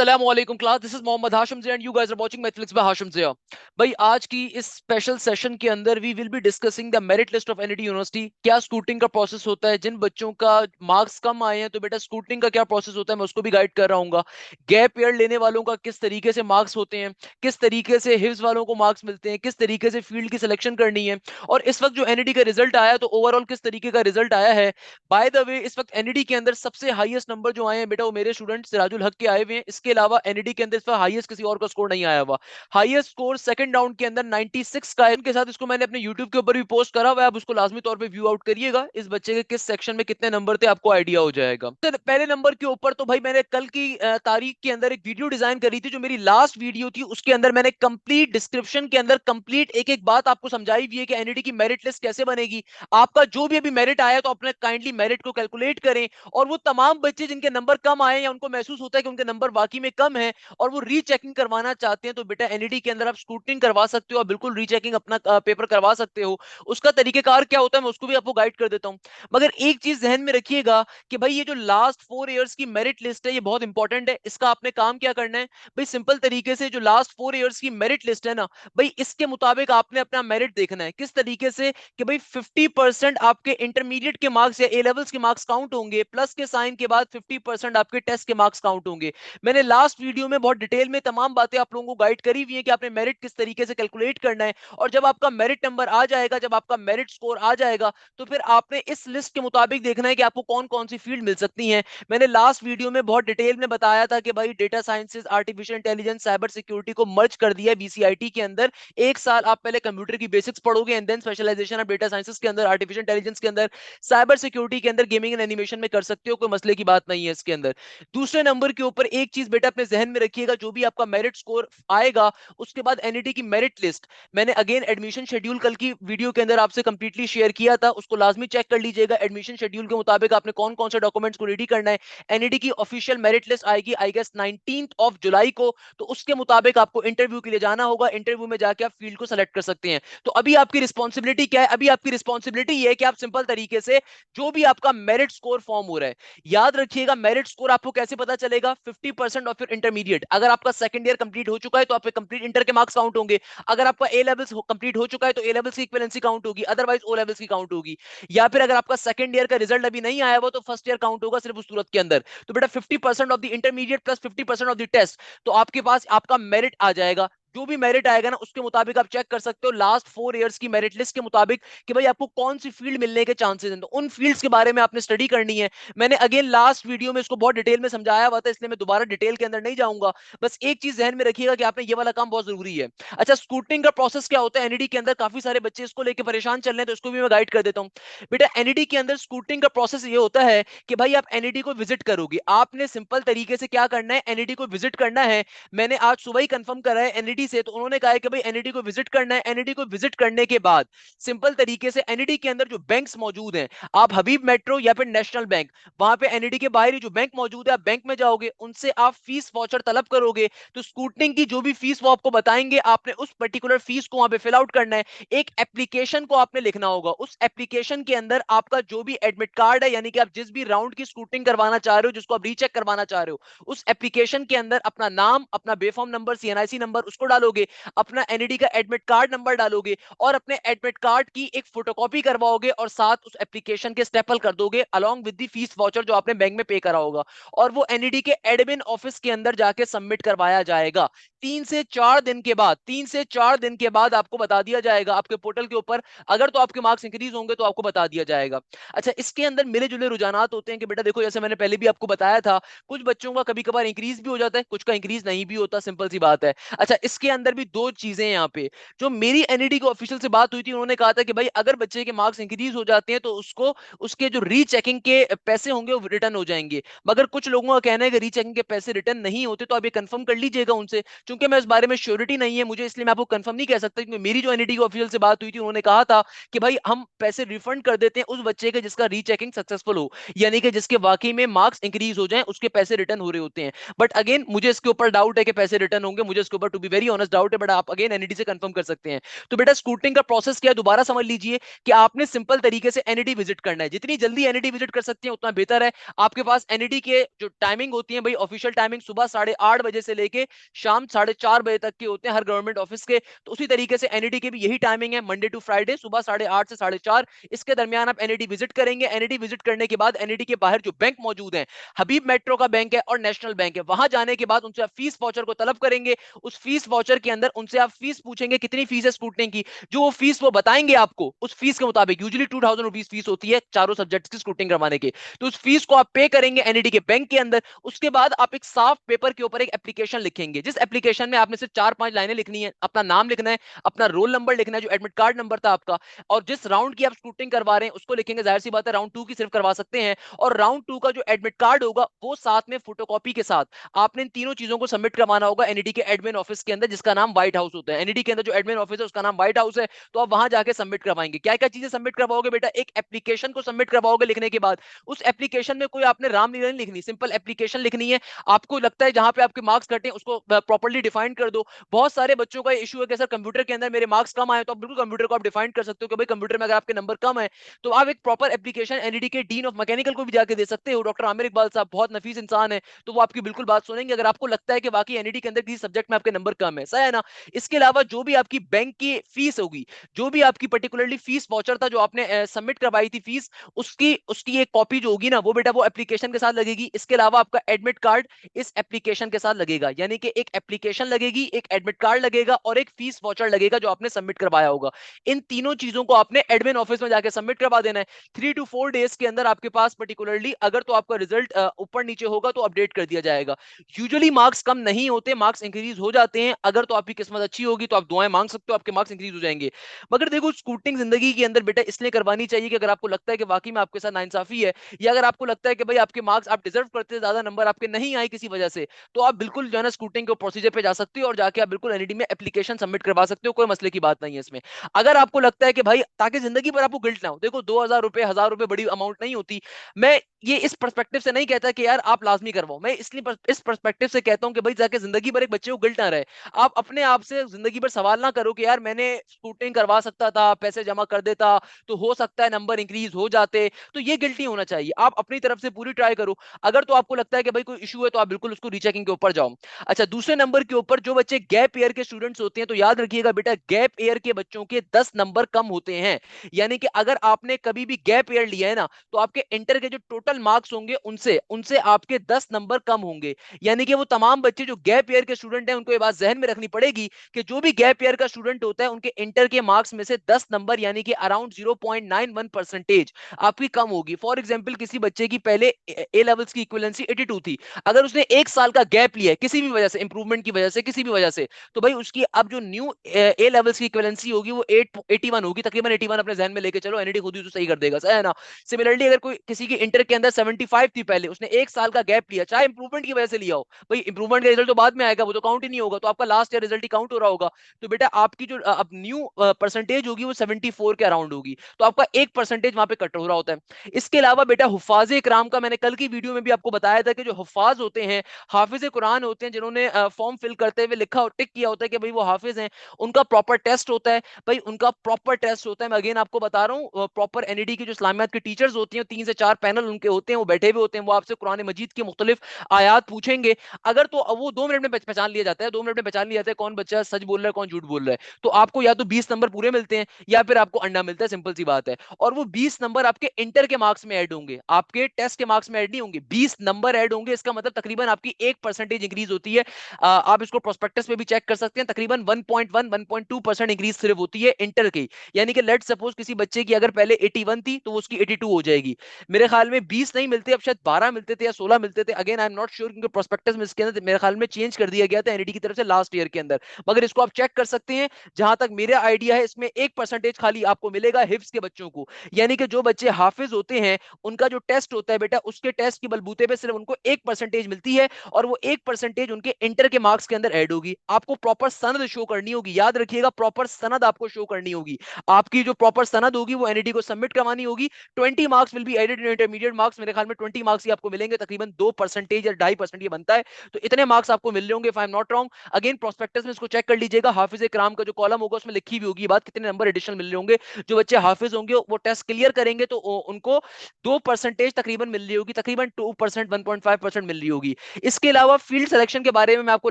Assalamualaikum class, this is Mohammad Hashim Zia and you guys are watching Netflix by Hashim Zia. भाई आज की इस special session के अंदर we will be discussing the merit list of NET university. क्या स्क्रूटिंग का process होता है, जिन बच्चों का मार्क्स कम आए हैं तो बेटा स्क्रूटिंग का क्या प्रोसेस होता है मैं उसको भी गाइड कर रहा हूँ। गैप ईयर लेने वालों का किस तरीके से मार्क्स होते हैं, किस तरीके से हिफ्स वालों को मार्क्स मिलते हैं, किस तरीके से फील्ड की सिलेक्शन करनी है, और इस वक्त जो एनईटी का रिजल्ट आया तो ओवरऑल किस तरीके का रिजल्ट आया है। बाय द वे इस वक्त एनईटी के अंदर सबसे हाईएस्ट नंबर जो आए हैं बेटा वो मेरे स्टूडेंट सिराजुल हक के आए हुए हैं। इसके अलावा एनईटी के अंदर इस वक्त हाईएस्ट किसी और का स्कोर नहीं आया हुआ। हाईएस्ट स्कोर सेकंड राउंड के अंदर 96 का है। उनके साथ इसको मैंने अपने यूट्यूब के ऊपर भी पोस्ट करा हुआ है, आप उसको लाजमी तौर पे व्यू आउट करिएगा। इस बच्चे के किस सेक्शन में कितने नंबर थे आपको आइडिया हो जाएगा। तो पहले नंबर के ऊपर तो भाई मैंने कल की तारीख के अंदर एक वीडियो डिजाइन करी थी, जो मेरी लास्ट वीडियो थी उसके अंदर मैंने कंप्लीट डिस्क्रिप्शन के अंदर कंप्लीट एक एक बात आपको समझाई हुई है कि एनईटी की मेरिट लिस्ट कैसे बनेगी। आपका जो भी अभी मेरिट आया तो अपने काइंडली मेरिट को कैलकुलेट करें, और वो तमाम बच्चे जिनके नंबर कम आए या उनको महसूस होता है कि उनके नंबर वाकई में कम है और वो रीचेकिंग करवाना चाहते हैं तो बेटा एनईटी के अंदर आप स्क्रूटनिंग करवा सकते हो, आप बिल्कुल रीचेकिंग अपना पेपर करवा सकते हो। उसका तरीकेकार क्या होता है मैं उसको भी आपको गाइड कर देता हूं। मगर एक चीज ध्यान में रखिएगा कि भाई ये जो लास्ट 4 इयर्स की मेरिट लिस्ट है ये बहुत इंपॉर्टेंट है। इसका आपने काम क्या करना है भाई, सिंपल तरीके से जो लास्ट 4 इयर्स की मेरिट लिस्ट है ना भाई, इसके मुताबिक आपने अपना मेरिट देखना है। किस तरीके से कि भाई 50% आपके इंटरमीडिएट के मार्क्स या ए लेवल्स के मार्क्स काउंट होंगे, प्लस के साइन के बाद 50% आपके टेस्ट के मार्क्स काउंट होंगे। मैंने लास्ट वीडियो में बहुत डिटेल में तमाम बातें आप लोगों को गाइड करी हुई है कि आपने मेरिट किस तरीके से कैलकुलेट करना है। और जब आपका मेरिट नंबर आ जाएगा, जब आपका मेरिट स्कोर आ जाएगा, तो फिर आपने इस लिस्ट के मुताबिक देखना है कि आपको कौन कौन सी फील्ड मिल सकती है। मैंने लास्ट वीडियो में बहुत डिटेल में बताया था कि भाई data sciences, artificial intelligence, cyber security को मर्ज कर दिया बीसीआईटी के अंदर। एक साल आप पहले कंप्यूटर की बेसिक्स पढ़ोगे एंड देन स्पेशलाइजेशन आप डेटा साइंसेज के अंदर, आर्टिफिशियल इंटेलिजेंस के अंदर, साइबर सिक्योरिटी के अंदर, गेमिंग एंड एनिमेशन में कर सकते हो, कोई मसले की बात नहीं है इसके अंदर। दूसरे नंबर के ऊपर एक चीज बेटा अपने जहन में रखिएगा, जो भी आपका मेरिट स्कोर आएगा उसके बाद एनईटी की मेरिट लिस्ट मैंने अगेन एडमिशन शेड्यूल कल की वीडियो के अंदर आपसे कंप्लीटली शेयर किया था, उसको लाजमी चेक कर लीजिएगा। एडमिशन शेड्यूल के मुताबिक आपने कौन कौन से डॉक्यूमेंट्स को रेडी करना है। एनईटी की ऑफिशियल मेरिट लिस्ट आएगी I guess 19th of July को, तो उसके मुताबिक आपको इंटरव्यू के लिए जाना होगा। इंटरव्यू में जाके आप फील्ड को सेलेक्ट कर सकते हैं। तो अभी आपकी रिस्पॉन्सिबिलिटी क्या है, अभी आपकी रिस्पॉन्सिबिलिटी ये है कि आप सिंपल तरीके से जो भी आपका मेरिट स्कोर फॉर्म हो रहा है, याद रखिएगा मेरिट स्कोर आपको कैसे पता चलेगा, 50% ऑफ योर इंटरमीडिएट। अगर आपका सेकंड ईयर कंप्लीट हो चुका है तो आपके कंप्लीट इंटर के मार्क्स काउंट होंगे। अगर आपका ए लेवल्स कंप्लीट हो चुका है तो ए लेवल्स की इक्विवेलेंसी काउंट होगी, अदरवाइज ओ लेवल्स की काउंट होगी। या फिर अगर आपका सेकंड ईयर का रिजल्ट अभी नहीं आया वो तो फर्स्ट ईयर काउंट होगा सिर्फ उस सूरत के अंदर। तो बेटा 50% of the intermediate plus 50% of the test, तो आपके पास आपका मेरिट आ जाएगा। जो भी मेरिट आएगा ना उसके मुताबिक आप चेक कर सकते हो लास्ट 4 इयर्स की मेरिट लिस्ट के मुताबिक कि भाई आपको कौन सी फील्ड मिलने के चांसेस हैं। तो उन फील्ड्स के बारे में आपने स्टडी करनी है। मैंने अगेन लास्ट वीडियो में इसको बहुत डिटेल में समझाया हुआ था, इसलिए मैं दोबारा डिटेल के अंदर नहीं जाऊंगा। बस एक चीज ध्यान में रखिएगा कि आपने ये वाला काम बहुत जरूरी है। अच्छा, स्कूटनिंग का प्रोसेस क्या होता है एनईडी के अंदर, काफी सारे बच्चे इसको लेकर परेशान चल रहे हैं तो इसको भी मैं गाइड कर देता हूँ। बेटा एनईडी के अंदर स्कूटनिंग का प्रोसेस ये होता है कि भाई आप एनईडी को विजिट करोगे। आपने सिंपल तरीके से क्या करना है, एनईडी को विजिट करना है। मैंने आज सुबह ही कंफर्म करा है एनईडी से, तो उन्होंने कहा है कि भाई एनईडी को विजिट करना है। एनईडी को विजिट करने के बाद सिंपल तरीके से एनईडी के अंदर जो बैंक्स मौजूद हैं, आप हबीब मेट्रो या फिर नेशनल बैंक, वहां पे एनईडी के बाहर ही जो बैंक मौजूद है आप बैंक में जाओगे, उनसे आप फीस वाउचर तलब करोगे। तो स्कूटनिंग की जो भी फीस वो आपको बताएंगे, आपने उस पर्टिकुलर फीस को वहां पे फिल आउट करना है। एक एप्लीकेशन को आपने लिखना होगा, उस एप्लीकेशन के अंदर आपका जो भी एडमिट कार्ड है, यानी कि आप जिस भी राउंड की स्कूटनिंग करवाना चाह रहे हो, जिसको आप रीचेक करवाना चाह रहे हो, उस एप्लीकेशन के अंदर अपना नाम, अपना बेफॉर्म नंबर, सीएनआईसी नंबर उसको डालोगे, अपना एनईडी का एडमिट कार्ड नंबर डालोगे और अपने एडमिट कार्ड की एक फोटोकॉपी करवाओगे और साथ उस एप्लीकेशन के स्टेपल कर दोगे along with the fees voucher जो आपने बैंक में पे करा होगा, और वो एनईडी के एडमिन ऑफिस के अंदर जाके सबमिट करवाया जाएगा। 3 से 4 दिन के बाद, 3 से 4 दिन के बाद आपको बता दिया जाएगा आपके पोर्टल के ऊपर। अगर तो आपके मार्क्स इंक्रीज होंगे तो आपको बता दिया जाएगा। अच्छा, इसके अंदर मिले जुले रुझानात होते हैं कि बेटा देखो, जैसे मैंने पहले भी आपको बताया था, कुछ बच्चों का कभी कभार इंक्रीज भी हो जाता है, कुछ का इंक्रीज नहीं भी होता, सिंपल सी बात है। अच्छा, इसके अंदर भी दो चीजें हैं यहाँ पे। जो मेरी एनईडी के ऑफिशियल से बात हुई थी, उन्होंने कहा था कि भाई अगर बच्चे के मार्क्स इंक्रीज हो जाते हैं तो उसको उसके जो रीचेकिंग के पैसे होंगे वो रिटर्न हो जाएंगे। मगर कुछ लोगों का कहना है कि रीचेकिंग के पैसे रिटर्न नहीं होते, तो आप ये कंफर्म कर लीजिएगा उनसे। चूंकि मैं इस बारे में श्योरिटी नहीं है मुझे, इसलिए मैं आपको कंफर्म नहीं कह सकता, क्योंकि मेरी जो एनईटी के ऑफिशियल से बात हुई थी उन्होंने कहा था कि भाई हम पैसे रिफंड कर देते हैं उस बच्चे के जिसका रीचेकिंग सक्सेसफुल हो, यानी कि जिसके वाकई में मार्क्स इंक्रीज हो जाएं, उसके पैसे रिटर्न हो रहे होते हैं। बट अगेन मुझे इसके ऊपर डाउट है कि पैसे रिटर्न होंगे, मुझे इसके ऊपर to be very honest doubt है, बट आप अगेन एनईटी से कंफर्म कर सकते हैं। तो बेटा स्कूटनिंग का प्रोसेस क्या है दोबारा समझ लीजिए कि आपने सिंपल तरीके से एनईटी विजिट करना है, जितनी जल्दी एनईटी विजिट कर सकते हैं उतना बेहतर है। आपके पास एनईटी के जो टाइमिंग होती है भाई, ऑफिशियल टाइमिंग सुबह 8:30 बजे से लेके शाम 4:30 बजे तक के होते हैं हर गवर्नमेंट ऑफिस के। तो उसी तरीके से एनईटी की भी यही टाइमिंग है, मंडे टू फ्राइडे सुबह 8:30 से 4:30, इसके दरमियान आप एनईटी विजिट करेंगे। एनईटी विजिट करने के बाद एनईटी के बाहर जो बैंक मौजूद है, हबीब मेट्रो का बैंक है और नेशनल बैंक है, वहां जाने के बाद उनसे आप फीस वाउचर को तलब करेंगे। उस फीस वाउचर के अंदर उनसे आप फीस पूछेंगे कितनी फीस है स्कूटनिंग की, जो वो फीस वो बताएंगे आपको उस फीस के मुताबिक, यूजुअली 2000 रुपीज फीस होती है चारों सब्जेक्ट की स्कूटनिंग करवाने की। तो उस फीस को आप पे करेंगे एनईटी के बैंक के अंदर। उसके बाद आप एक साफ पेपर के ऊपर एक एप्लीकेशन लिखेंगे, जिस एप्लीकेशन में आपने सिर्फ 4-5 लाइनें लिखनी है, अपना नाम लिखना है, अपना रोल नंबर लिखना है जो एडमिट कार्ड नंबर था आपका, और जिस राउंड की आप स्कूटनिंग करवा रहे हैं उसको लिखेंगे। जाहिर सी बात है राउंड 2 की सिर्फ करवा सकते हैं, और राउंड 2 का जो एडमिट कार्ड होगा वो साथ में फोटोकॉपी के साथ आपने इन तीनों चीजों को सबमिट करवाना होगा एनईडी के एडमिन ऑफिस के अंदर, जिसका नाम व्हाइट हाउस होता है। एनईडी के अंदर जो एडमिन ऑफिस है उसका नाम व्हाइट हाउस है, तो आप वहां जाके सबमिट करवाएंगे। क्या क्या चीजें सबमिट करवाओगे बेटा, एक एप्लीकेशन को सबमिट करवाओगे, लिखने के बाद उस एप्लीकेशन में कोई आपने रामलीला नहीं लिखनी, सिंपल एप्लीकेशन लिखनी है। आपको लगता है जहां पे आपके मार्क्स कटे हैं उसको प्रॉपर्ली डिफाइन कर दो। बहुत सारे बच्चों का इशू है कि सर कंप्यूटर के अंदर मेरे मार्क्स कम आए, तो आप बिल्कुल कंप्यूटर को आप डिफाइन कर सकते हो कि भाई कंप्यूटर में अगर आपके नंबर कम है तो आप एक प्रॉपर एप्लीकेशन एनईडी के डीन ऑफ मैकेनिकल को भी जाके दे सकते हो, डॉक्टर आमिर इकबाल साहब बहुत नफीस इंसान है, तो वो आपकी बिल्कुल बात सुनेंगे अगर आपको लगता है कि वाकई एनईडी के अंदर किसी सब्जेक्ट में आपके नंबर कम है, सही है ना। इसके अलावा जो भी आपकी बैंक की फीस होगी, जो भी आपकी पर्टिकुलरली फीस वाउचर था जो आपने सबमिट करवाई थी फीस, उसकी उसकी एक कॉपी जो होगी ना वो बेटा वो एप्लीकेशन के साथ लगेगी। इसके अलावा आपका एडमिट कार्ड इस एप्लीकेशन के साथ लगेगा, यानी कि एक एप्लीकेशन लगेगी, एक एडमिट कार्ड लगेगा और एक फीस वाउचर लगेगा जो आपने सबमिट करवाया होगा। इन तीनों चीजों को आपने एडमिन ऑफिस में जाके सबमिट करवा देना है। 3 to 4 डेज के अंदर आपके पास पर्टिकुलरली अगर तो आपका रिजल्ट ऊपर नीचे होगा तो अपडेट कर दिया जाएगा। यूजुअली मार्क्स कम नहीं होते, मार्क्स इंक्रीज हो जाते हैं। अगर तो आपकी किस्मत अच्छी होगी तो आप दुआएं मांग सकते हो, आपके मार्क्स इंक्रीज हो जाएंगे। मगर देखो स्कूटनिंग जिंदगी के अंदर बेटा इसलिए करवानी चाहिए कि अगर आपको लगता है कि वाकई में आपके साथ नाइंसाफी है, या अगर आपको लगता है कि भाई आपके मार्क्स आप डिजर्व करते हैं, ज्यादा नंबर आपके नहीं आए किसी वजह से, तो आप बिल्कुल जो है ना स्कूटनिंग के प्रोसीजर पे जा सकते हो और जाके आप बिल्कुल एनईडी में एप्लीकेशन सबमिट करवा सकते हो, कोई मसले की बात नहीं है इसमें। अगर आपको लगता है कि भाई ताकि जिंदगी भर आपको गिल्ट ना हो, देखो 2000 रुपए 1000 रुपए बड़ी अमाउंट नहीं होती। मैं ये इस पर्सपेक्टिव से नहीं कहता कि यार आप लाजमी करवाओ, मैं इसलिए इस पर्सपेक्टिव से कहता हूं कि भाई जाके जिंदगी भर एक बच्चे को गिल्ट ना रहे। आप अपने आप से जिंदगी भर सवाल ना करो कि यार मैंने स्कूटनिंग करवा सकता था, पैसे जमा कर देता तो हो सकता है नंबर इंक्रीज हो जाते, तो ये गिल्ट नहीं होना चाहिए। आप अपनी तरफ से पूरी ट्राई करो। अगर तो आपको लगता है कि भाई कोई इशू है तो आप बिल्कुल उसको रीचेकिंग के ऊपर जाओ। अच्छा, दूसरे नंबर के ऊपर जो बच्चे गैप ईयर के स्टूडेंट्स होते हैं, तो याद रखिएगा बेटा गैप ईयर के बच्चों के 10 नंबर कम होते हैं। यानी कि अगर आपने कभी भी गैप ईयर लिया है ना, तो आपके इंटर के जो टोटल मार्क्स होंगे उनसे उनसे आपके 10 नंबर कम होंगे। यानी कि वो तमाम बच्चे जो गैप ईयर के स्टूडेंट हैं उनको ये बात जहन में रखनी पड़ेगी कि जो भी गैप ईयर का स्टूडेंट होता है उनके इंटर के मार्क्स में से 10 नंबर यानी कि अराउंड 0.91% आपकी कम होगी। फॉर एग्जाम्पल किसी बच्चे की पहले ए लेवल्स की इक्विवेलेंसी 82 थी, अगर उसने एक साल का गैप लिया है किसी भी वजह से, इंप्रूवमेंट की वजह से, किसी भी वजह से, तो भाई उसकी अब जो न्यू ए लेवल्स की इक्विवेलेंसी होगी वो 81 होगी, तकरीबन 81 अपने जहन में लेके चलो, एनईडी खुद ही तो सही कर देगा, सही है ना। सिमिलरली अगर कोई किसी की इंटर के अंदर 75 थी पहले, उसने एक साल का गैप लिया, चाहे इंप्रूवमेंट की वजह से लिया हो, भाई इंप्रूवमेंट का रिजल्ट तो बाद में आएगा, वो तो काउंट ही नहीं होगा, तो आपका लास्ट ईयर रिजल्ट ही काउंट हो रहा होगा। तो बेटा आपकी जो अब न्यू परसेंटेज होगी वो 74 के अराउंड होगी, तो आपका 1% वहां पे कट हो रहा होता है। इसके अलावा बेटा हुफाज इकराम का मैंने कल की वीडियो में भी आपको बताया था कि जो हुफाज होते हैं, हाफिज कुरान होते हैं, जिन्होंने फॉर्म फिल करते हुए लिखा और टिक किया होता है कि भाई वो हाफिज हैं, उनका प्रॉपर टेस्ट होता है। भाई उनका प्रॉपर टेस्ट होता है, मैं अगेन आपको बता रहा हूँ, प्रॉपर एनईडी की जो इस्लामियात के टीचर्स होती हैं 3 से 4 पैनल उनके होते हैं, वो बैठे हुए होते हैं, वो आपसे कुरान मजीद की मुख्तलिफ आयात पूछेंगे। अगर तो वो 2 मिनट में पहचान लिया जाता है, 2 मिनट में पहचान लिया जाता है कौन बच्चा सच बोल रहा है कौन झूठ बोल रहा है। तो आपको या तो 20 नंबर पूरे मिलते हैं या फिर आपको अंडा मिलता है, सिंपल सी बात है। और वो 20 नंबर आपके इंटर के मार्क्स में ऐड होंगे, आपके टेस्ट के मार्क्स में ऐड नहीं होंगे, 20 नंबर ऐड होंगे। इसका मतलब तकरीबन आपकी 1% इंक्रीज होती है। आप इसको प्रोस्पेक्टस में भी चेक कर सकते हैं, तकरीबन 1.1-1.2% इंक्रीज सिर्फ होती है इंटर की। यानी कि लेट सपोज किसी बच्चे की अगर पहले 81 थी तो उसकी 82 हो जाएगी। मेरे ख्याल में 20 नहीं मिलते, अब शायद 12 मिलते थे या 16 मिलते थे, again I am not sure, क्योंकि प्रोस्पेक्टस में इसके अंदर मेरे ख्याल में चेंज कर दिया गया था एनईडी की तरफ से लास्ट ईयर के अंदर। मगर इसको आप चेक कर सकते हैं, जहां तक मेरा आइडिया है इसमें 1% खाली आपको मिलेगा हिफ्स के बच्चों को। यानी कि जो बच्चे हाफिज होते हैं उनका जो टेस्ट होता है बेटा, उसके टेस्ट की बलबूते पे सिर्फ उनको 1% मिलती है, और वो 1% उनके इंटर के मार्क्स मार्क्स के अंदर ऐड होगी। आपको प्रॉपर सनद शो करनी होगी, याद रखिएगा प्रॉपर सनद आपको शो करनी होगी। आपकी जो प्रॉपर सनद होगी वो एनईडी को सबमिट करवानी होगी। 20 marks will be added in intermediate marks. मेरे ख्याल में 20 मार्क्स ही आपको मिलेंगे, तकरीबन 2% या 2.5% ये बनता है। तो इतने मार्क्स आपको मिल रहे होंगे, if I am not wrong. Again prospectus में इसको चेक कर लीजिएगा, हाफिज किराम का जो कॉलम होगा उसमें लिखी भी होगी बात कितने नंबर एडिशनल मिल रहे होंगे। जो बच्चे हाफिज होंगे वो टेस्ट क्लियर करेंगे तो उनको 2% तकरीबन मिल रही होगी, तकरीबन 2%, 1.5% मिल रही होगी। इसके अलावा फील्ड सिलेक्शन के बारे में मैं आपको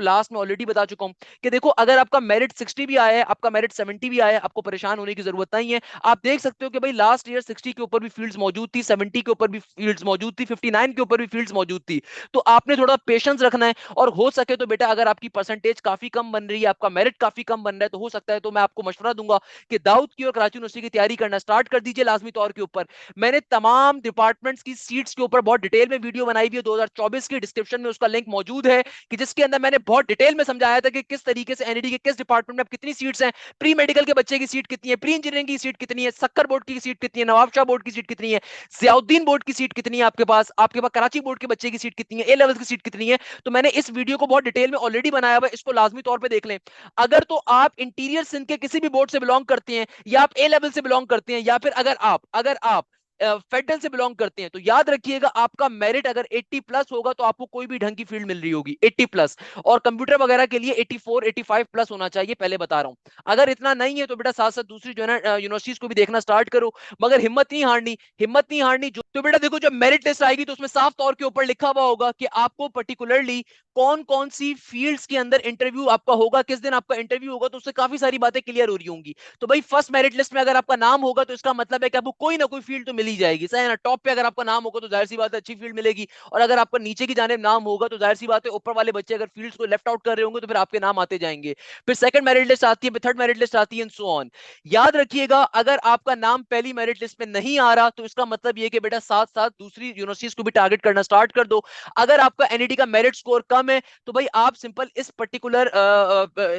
लास्ट में ऑलरेडी बता चुका हूं कि देखो अगर आपका मेरिट 60 भी आया है, आपका मेरिट 70 भी आया है, आपको परेशान होने की जरूरत नहीं है। आप देख सकते हो कि भाई लास्ट ईयर 60 के ऊपर भी फील्ड्स मौजूद थी, 70 के ऊपर भी फील्ड्स मौजूद थी, 59 के ऊपर भी फील्ड्स मौजूद थी। तो आपने थोड़ा पेशेंस रखना है, और हो सके तो बेटा अगर आपकी परसेंटेज काफी कम बन रही है, आपका मेरिट काफी कम बन रहा है, तो हो सकता है तो मैं आपको मशवरा दूंगा कि दाऊद की और कराची यूनिवर्सिटी की तैयारी करना स्टार्ट कर दीजिए लाजमी तौर के ऊपर। मैंने तमाम डिपार्टमेंट्स की सीट्स के ऊपर बहुत डिटेल में वीडियो बनाई हुई है, 2024 की, डिस्क्रिप्शन में उसका लिंक मौजूद है, कि जिसके अंदर मैंने बहुत डिटेल में समझाया था कि किस तरीके से एनईडी के किस डिपार्टमेंट में कितनी सीट्स हैं, प्री मेडिकल के बच्चे की सीट कितनी है, प्री इंजीनियरिंग की सीट कितनी है, सक्कर बोर्ड की सीट कितनी है, नवाब शाह बोर्ड की सीट कितनी है, जियाउद्दीन बोर्ड की सीट कितनी है, आपके पास कराची बोर्ड के बच्चे की सीट कितनी है, ए लेवल की सीट कितनी है। तो मैंने इस वीडियो को बहुत डिटेल में ऑलरेडी बनाया हुआ है, इसको लाजमी तौर पे देख लें। अगर तो आप इंटीरियर सिंध के किसी भी बोर्ड से बिलोंग करते हैं, या आप ए लेवल से बिलोंग करते हैं, या फिर अगर आप फेडरल से बिलोंग करते हैं, तो याद रखिएगा आपका मेरिट अगर 80 प्लस होगा तो आपको कोई भी ढंग की फील्ड मिल रही होगी 80 प्लस। और कंप्यूटर वगैरह के लिए 84 85 प्लस होना चाहिए, पहले बता रहा हूं। अगर इतना नहीं है तो बेटा साथ साथ दूसरी जो है ना यूनिवर्सिटीज को भी देखना स्टार्ट करो, मगर हिम्मत नहीं हारनी, हिम्मत नहीं हारनी। जो तो बेटा देखो जब मेरिट लिस्ट आएगी तो उसमें साफ तौर के ऊपर लिखा हुआ होगा कि आपको पर्टिकुलरली कौन कौन सी फील्ड्स के अंदर इंटरव्यू आपका होगा, किस दिन आपका इंटरव्यू होगा, तो उससे काफी सारी बातें क्लियर हो रही होंगी। तो भाई फर्स्ट मेरिट लिस्ट में अगर आपका नाम होगा तो इसका मतलब है कि आपको कोई ना कोई फील्ड तो मिल ही जाएगी, सही है ना। टॉप पे अगर आपका नाम होगा तो जाहिर सी बात है अच्छी फील्ड मिलेगी, और अगर आपका नीचे की जाने नाम होगा तो जाहिर सी बात है ऊपर वाले बच्चे अगर फील्ड्स को लेफ्ट आउट कर रहे होंगे तो फिर आपके नाम आते जाएंगे। फिर सेकंड मेरिट लिस्ट आती है, फिर थर्ड मेरिट लिस्ट आती है, एंड सो ऑन। याद रखिएगा अगर आपका नाम पहली मेरिट लिस्ट में नहीं आ रहा तो इसका मतलब ये कि बेटा साथ साथ दूसरी यूनिवर्सिटीज को भी टारगेट करना स्टार्ट कर दो। अगर आपका एनईडी का मेरिट स्कोर कम है तो भाई आप सिंपल इस पर्टिकुलर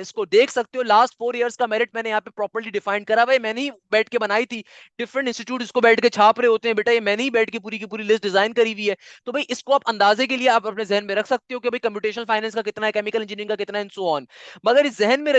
इसको देख सकते हो। लास्ट 4 इयर्स का मेरिट मैंने यहाँ पे प्रॉपर्ली डिफाइन करा भाई, मैंने ही बैठ के बनाई थी। डिफरेंट इंस्टीट्यूट इसको बैठ के छाप रहे होते हैं बेटा, ये मैंने ही बैठ के पूरी की पूरी लिस्ट डिजाइन करी हुई है। तो भाई इसको आप अंदाजे के लिए आप अपने जहन में रख सकते हो कि भाई कंप्यूटेशनल फाइनेंस का कितना है, केमिकल इंजीनियरिंग का कितना है, एंड सो ऑन। मगर इस जहन में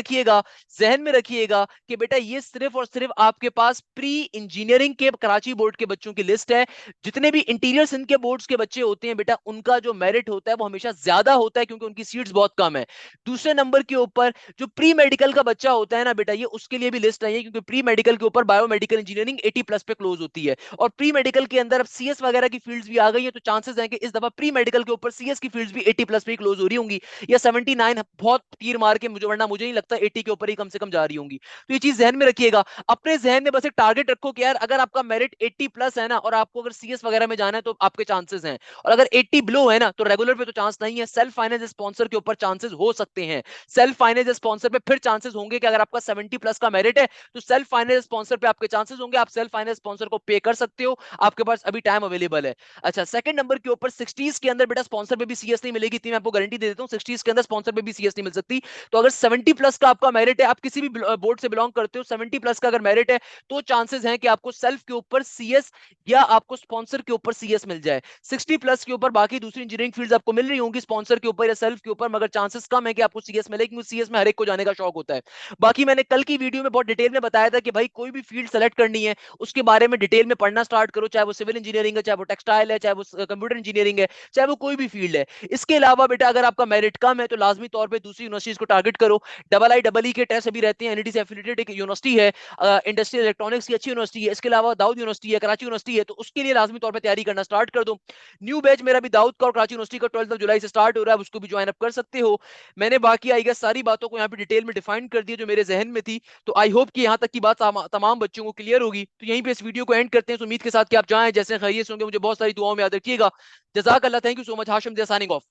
रखिएगा कि बेटा ये सिर्फ और सिर्फ आपके पास प्री इंजीनियरिंग के कराची बोर्ड के बच्चों की लिस्ट है। जितने भी इंटीरियर सिंध के बोर्ड्स के बच्चे होते हैं बेटा उनका जो मेरिट होता है वो हमेशा ज्यादा होता है, क्योंकि उनकी सीट्स बहुत कम है। दूसरे नंबर के ऊपर जो प्री मेडिकल का बच्चा होता है ना बेटा, ये उसके लिए भी लिस्ट नहीं है, क्योंकि प्री मेडिकल के ऊपर बायोमेडिकल इंजीनियरिंग 80 प्लस पे क्लोज होती है, और प्री मेडिकल के अंदर अब सीएस वगैरह की फील्ड्स भी आ गई है, तो चांसेस हैं कि इस दफा प्री मेडिकल के ऊपर सीएस की फील्ड्स भी 80 प्लस पे क्लोज हो रही होंगी, या 79, बहुत तीर मार के मुझे, वरना मुझे नहीं लगता 80 के ऊपर ही कम से कम जा रही होंगी। तो ये चीज जहन में रखिएगा। अपने जहन में बस एक टारगेट रखो कि यार अगर आपका मेरिट 80 प्लस है ना, और आपको अगर सीएस वगैरह में जाना है तो आपके चांसेस हैं, और अगर 80 बिलो है ना तो रेगुलर पे तो चांस नहीं है, सेल्फ फाइनेंस स्पॉन्सर के ऊपर चांसेस हो सकते हैं। सेल्फ फाइनेंस स्पॉन्सर पे फिर चांसेस होंगे कि अगर आपका 70 प्लस का मेरिट है तो सेल्फ फाइनेंस स्पॉन्सर पे आपके चांसेस होंगे, आप सेल्फ फाइनेंस स्पॉन्सर को पे कर सकते हो, आपके पास अभी टाइम अवेलेबल है। अच्छा, सेकंड नंबर के ऊपर 60s के अंदर बेटा स्पॉन्सर पे भी सीएस नहीं मिलेगी, इतनी मैं आपको गारंटी दे देता हूं, 60s के अंदर स्पॉन्सर पे भी सीएस नहीं मिल सकती। तो अगर 70 प्लस का आपका मेरिट है, आप किसी भी बोर्ड से बिलोंग करते हो, 70 प्लस का अगर मेरिट है तो चांसेस हैं कि आपको सेल्फ के ऊपर सीएस या आपको स्पॉन्सर के ऊपर सीएस मिल जाए। 60 प्लस के ऊपर बाकी दूसरी इंजीनियरिंग फील्ड्स आपको मिल रही होंगी स्पॉन्सर के ऊपर या सेल्फ के ऊपर, मगर चांसेस कम है कि आपको सीएस मिले, क्योंकि सीएस में हर एक को जाने का शौक होता है। बाकी मैंने कल की वीडियो में बहुत डिटेल में बताया था कि भाई कोई भी फील्ड सेलेक्ट करनी है उसके बारे में डिटेल में पढ़ना स्टार्ट करो, चाहे वो सिविल इंजीनियरिंग है, चाहे वो टेक्सटाइल है, चाहे वो कंप्यूटर इंजीनियरिंग है, चाहे वो कोई भी फील्ड है। इसके अलावा बेटा अगर आपका मेरिट कम है तो लाजमी तौर पर दूसरी यूनिवर्सिटीज को टारगेट करो। आई के टेस्ट अभी रहते हैं, एनईडी से एफिलिएटेड एक यूनिवर्सिटी है, इंडस्ट्रियल इलेक्ट्रॉनिक्स की अच्छी यूनिवर्सिटी है। इसके अलावा दाऊद यूनिवर्सिटी है, कराची यूनिवर्सिटी है, तो उसके लिए लाजमी तौर पर तैयारी करना स्टार्ट कर दो। न्यू बैच मेरा भी दाऊद का और कराची यूनिवर्सिटी का 12 जुलाई से स्टार्ट हो रहा है, उसको भी ज्वाइन अप कर सकते हो। मैंने बाकी आई गेस सारी बातों को यहाँ पे डिटेल में डिफाइन कर दिया जो मेरे जहन में थी। तो आई होप कि यहाँ तक की बात तमाम बच्चों को क्लियर होगी। तो यहीं पे इस वीडियो को एंड करते हैं, तो उम्मीद के साथ कि आप जाएं जैसे खैरियत होंगे, मुझे बहुत सारी दुआओं में याद रखिएगा। जजाक अल्लाह, thank you so much. Hashim signing of.